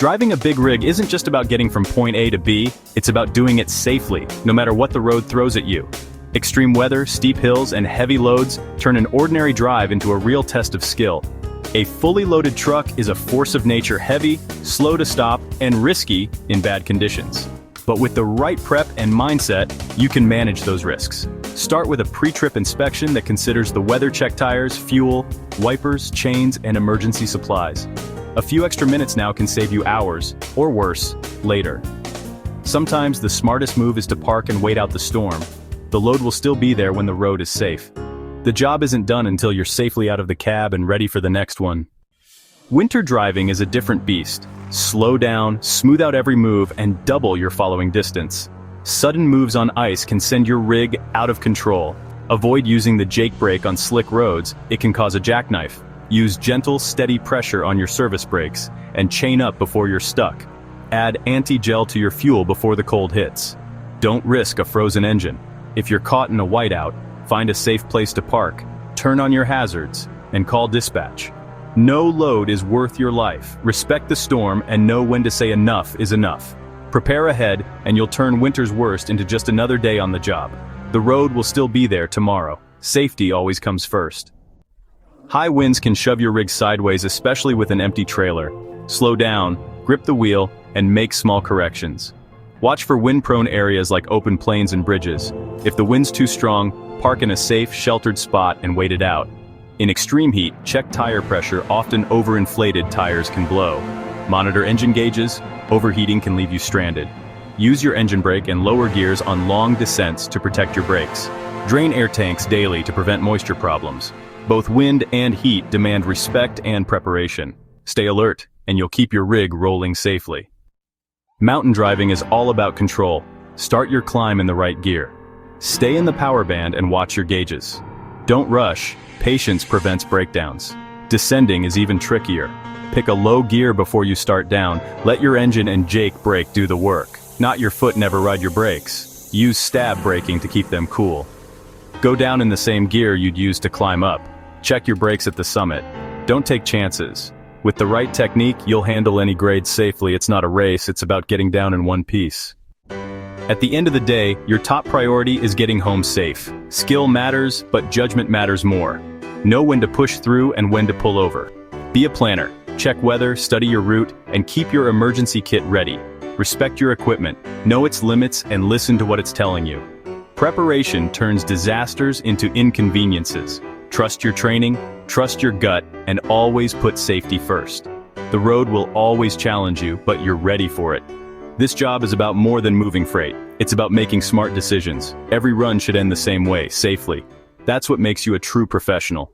Driving a big rig isn't just about getting from point A to B, it's about doing it safely, no matter what the road throws at you. Extreme weather, steep hills, and heavy loads turn an ordinary drive into a real test of skill. A fully loaded truck is a force of nature, heavy, slow to stop, and risky in bad conditions. But with the right prep and mindset, you can manage those risks. Start with a pre-trip inspection that considers the weather check tires, fuel, wipers, chains, and emergency supplies. A few extra minutes now can save you hours, or worse, later. Sometimes the smartest move is to park and wait out the storm. The load will still be there when the road is safe. The job isn't done until you're safely out of the cab and ready for the next one. Winter driving is a different beast. Slow down, smooth out every move, and double your following distance. Sudden moves on ice can send your rig out of control. Avoid using the jake brake on slick roads, it can cause a jackknife. Use gentle, steady pressure on your service brakes, and chain up before you're stuck. Add anti-gel to your fuel before the cold hits. Don't risk a frozen engine. If you're caught in a whiteout, find a safe place to park, turn on your hazards, and call dispatch. No load is worth your life. Respect the storm and know when to say enough is enough. Prepare ahead, and you'll turn winter's worst into just another day on the job. The road will still be there tomorrow. Safety always comes first. High winds can shove your rig sideways, especially with an empty trailer. Slow down, grip the wheel, and make small corrections. Watch for wind-prone areas like open plains and bridges. If the wind's too strong, park in a safe, sheltered spot and wait it out. In extreme heat, check tire pressure. Often overinflated tires can blow. Monitor engine gauges. Overheating can leave you stranded. Use your engine brake and lower gears on long descents to protect your brakes. Drain air tanks daily to prevent moisture problems. Both wind and heat demand respect and preparation. Stay alert, and you'll keep your rig rolling safely. Mountain driving is all about control. Start your climb in the right gear. Stay in the power band and watch your gauges. Don't rush. Patience prevents breakdowns. Descending is even trickier. Pick a low gear before you start down. Let your engine and jake brake do the work. Not your foot never ride your brakes. Use stab braking to keep them cool. Go down in the same gear you'd use to climb up. Check your brakes at the summit. Don't take chances. With the right technique, you'll handle any grade safely. It's not a race, it's about getting down in one piece. At the end of the day, your top priority is getting home safe. Skill matters, but judgment matters more. Know when to push through and when to pull over. Be a planner. Check weather, study your route, and keep your emergency kit ready. Respect your equipment, know its limits, and listen to what it's telling you. Preparation turns disasters into inconveniences. Trust your training, trust your gut, and always put safety first. The road will always challenge you, but you're ready for it. This job is about more than moving freight. It's about making smart decisions. Every run should end the same way, safely. That's what makes you a true professional.